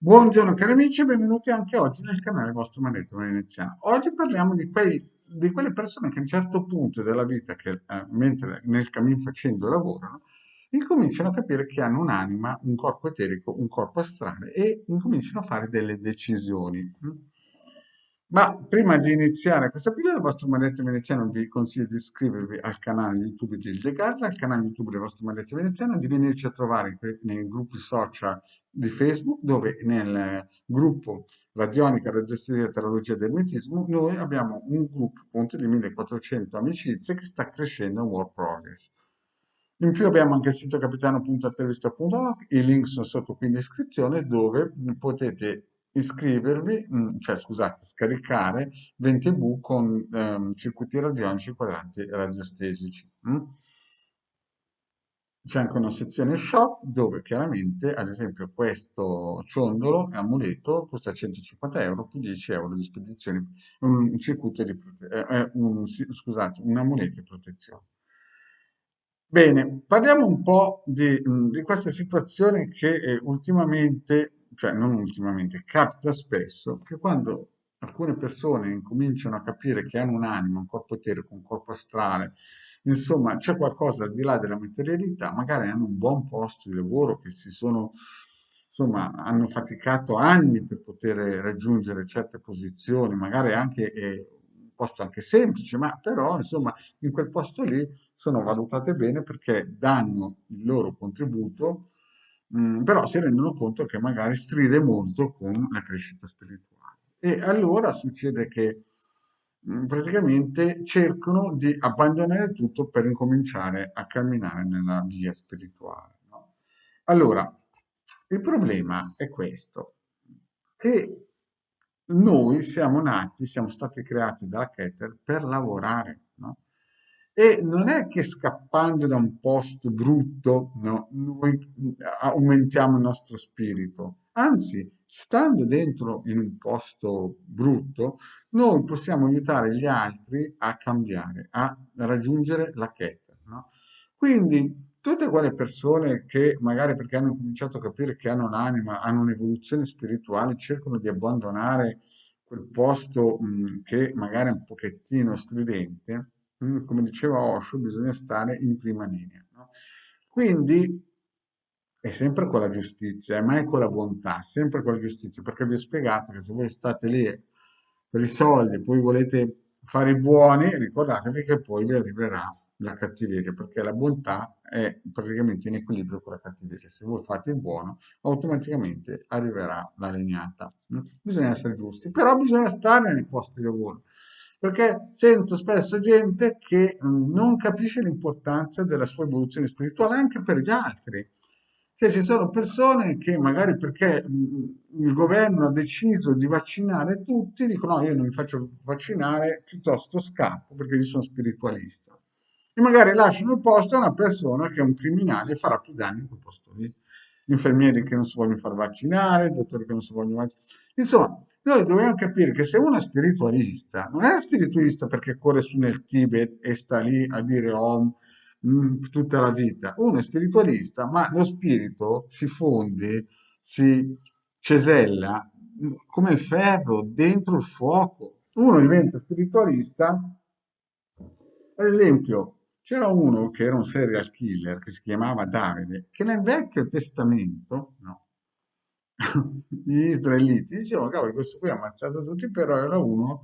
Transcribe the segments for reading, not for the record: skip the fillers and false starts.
Buongiorno cari amici e benvenuti anche oggi nel canale vostro Maneto Veneziano. Oggi parliamo di quelle persone che a un certo punto della vita, mentre nel cammin facendo lavorano, incominciano a capire che hanno un'anima, un corpo eterico, un corpo astrale e incominciano a fare delle decisioni. Ma prima di iniziare questa pillola, il vostro maledetto veneziano vi consiglio di iscrivervi al canale YouTube di Gilde Galla, al canale YouTube del vostro maledetto veneziano, di venirci a trovare nei gruppi social di Facebook, dove nel gruppo Radionica, Radiostesia, Teologia ed Ermetismo, noi abbiamo un gruppo appunto di 1400 amicizie che sta crescendo in work progress. In più abbiamo anche il sito capitano.attervista.org, i link sono sotto qui in descrizione dove potete iscrivervi, cioè scusate, scaricare 20V con circuiti radionici, quadranti e radiostesici. C'è anche una sezione shop dove chiaramente, ad esempio, questo ciondolo e amuleto costa 150 euro più 10 euro di spedizione, un circuito di scusate, un amuleto di protezione. Bene, parliamo un po' di questa situazione che ultimamente, cioè non ultimamente, capita spesso che quando alcune persone incominciano a capire che hanno un'anima, un corpo eterico, un corpo astrale, insomma c'è qualcosa al di là della materialità, magari hanno un buon posto di lavoro che insomma, hanno faticato anni per poter raggiungere certe posizioni, magari anche un posto anche semplice, ma però insomma in quel posto lì sono valutate bene perché danno il loro contributo, però si rendono conto che magari stride molto con la crescita spirituale. E allora succede che praticamente cercano di abbandonare tutto per incominciare a camminare nella via spirituale, no? Allora, il problema è questo, che noi siamo nati, siamo stati creati dalla Keter per lavorare, no? E non è che scappando da un posto brutto, no, noi aumentiamo il nostro spirito, anzi, stando dentro in un posto brutto, noi possiamo aiutare gli altri a cambiare, a raggiungere la Keter, no? Quindi tutte quelle persone che magari perché hanno cominciato a capire che hanno un'anima, hanno un'evoluzione spirituale, cercano di abbandonare quel posto che magari è un pochettino stridente, come diceva Osho, bisogna stare in prima linea, no? Quindi è sempre con la giustizia, mai con la bontà, sempre con la giustizia, perché vi ho spiegato che se voi state lì per i soldi, poi volete fare i buoni, ricordatevi che poi vi arriverà la cattiveria, perché la bontà è praticamente in equilibrio con la cattiveria. Se voi fate il buono, automaticamente arriverà la legnata. Bisogna essere giusti, però bisogna stare nei posti di lavoro. Perché sento spesso gente che non capisce l'importanza della sua evoluzione spirituale anche per gli altri. Cioè, ci sono persone che magari perché il governo ha deciso di vaccinare tutti, dicono no, io non mi faccio vaccinare, piuttosto scappo perché io sono spiritualista. E magari lasciano il posto a una persona che è un criminale e farà più danni in quel posto lì. Infermieri che non si vogliono far vaccinare, dottori che non si vogliono vaccinare. Insomma, noi dobbiamo capire che se uno è spiritualista, non è spiritualista perché corre su nel Tibet e sta lì a dire Om tutta la vita. Uno è spiritualista, ma lo spirito si fonde, si cesella come il ferro dentro il fuoco. Uno diventa spiritualista, ad esempio, c'era uno che era un serial killer che si chiamava Davide, che nel Vecchio Testamento, no, gli israeliti dicevano, cavolo, questo qui ha ammazzato tutti, però era uno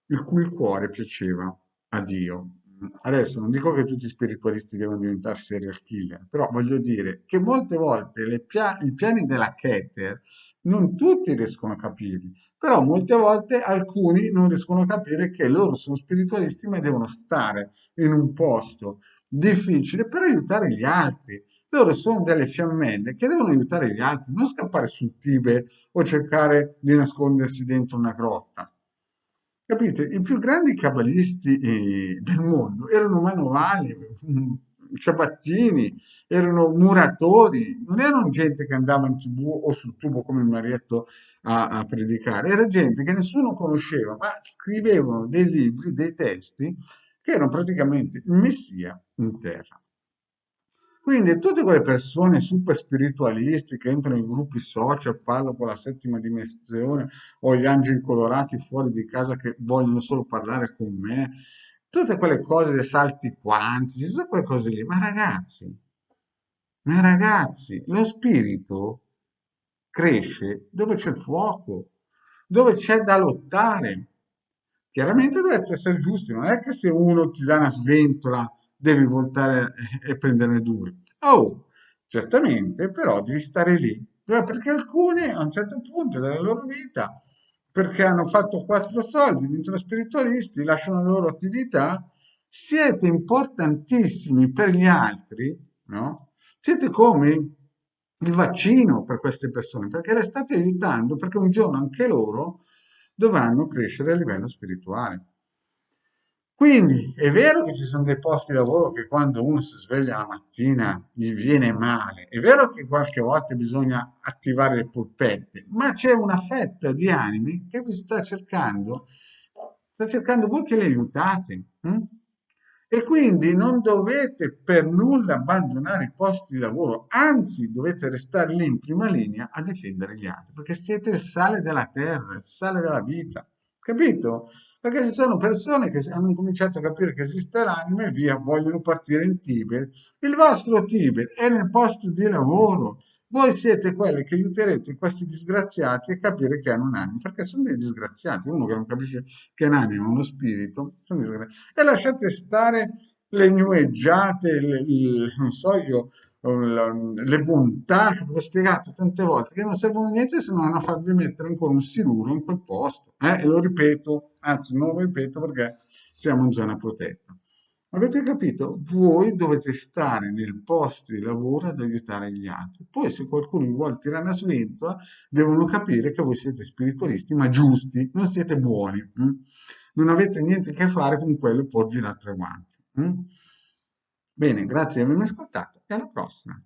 il cui cuore piaceva a Dio. Adesso non dico che tutti gli spiritualisti devono diventare serial killer, però voglio dire che molte volte i piani della Keter non tutti riescono a capirli, però molte volte alcuni non riescono a capire che loro sono spiritualisti ma devono stare in un posto difficile per aiutare gli altri. Loro sono delle fiammelle che devono aiutare gli altri, non scappare sul Tibet o cercare di nascondersi dentro una grotta. Capite? I più grandi cabalisti del mondo erano manovali, ciabattini, erano muratori, non erano gente che andava in TV o sul tubo come il Marietto a predicare, era gente che nessuno conosceva, ma scrivevano dei libri, dei testi che erano praticamente il Messia in terra. Quindi tutte quelle persone super spiritualisti che entrano nei gruppi social, parlano con la settima dimensione o gli angeli colorati fuori di casa che vogliono solo parlare con me, tutte quelle cose dei salti quantici, tutte quelle cose lì, ma ragazzi, lo spirito cresce dove c'è il fuoco, dove c'è da lottare. Chiaramente dovete essere giusti, non è che se uno ti dà una sventola devi voltare e prenderne due. Oh, certamente, però devi stare lì. Perché alcuni a un certo punto della loro vita, perché hanno fatto quattro soldi, diventano spiritualisti, lasciano la loro attività, siete importantissimi per gli altri, no? Siete come il vaccino per queste persone, perché le state aiutando, perché un giorno anche loro dovranno crescere a livello spirituale. Quindi è vero che ci sono dei posti di lavoro che quando uno si sveglia la mattina gli viene male, è vero che qualche volta bisogna attivare le polpette, ma c'è una fetta di anime che vi sta cercando voi che le aiutate. E quindi non dovete per nulla abbandonare i posti di lavoro, anzi dovete restare lì in prima linea a difendere gli altri, perché siete il sale della terra, il sale della vita, capito? Perché ci sono persone che hanno cominciato a capire che esiste l'anima e via, vogliono partire in Tibet. Il vostro Tibet è nel posto di lavoro. Voi siete quelli che aiuterete questi disgraziati a capire che hanno un'anima, perché sono dei disgraziati. Uno che non capisce che è un'anima, uno spirito, sono disgraziati. E lasciate stare le nueggiate, non so io, le bontà che vi ho spiegato tante volte, che non servono a niente se non a farvi mettere ancora un siluro in quel posto. E lo ripeto, anzi non lo ripeto perché siamo in zona protetta. Avete capito? Voi dovete stare nel posto di lavoro ad aiutare gli altri. Poi se qualcuno vi vuole tirare una sventola, devono capire che voi siete spiritualisti, ma giusti, non siete buoni. Non avete niente a che fare con quello e porgi l'altro avanti. Bene, grazie di avermi ascoltato e alla prossima.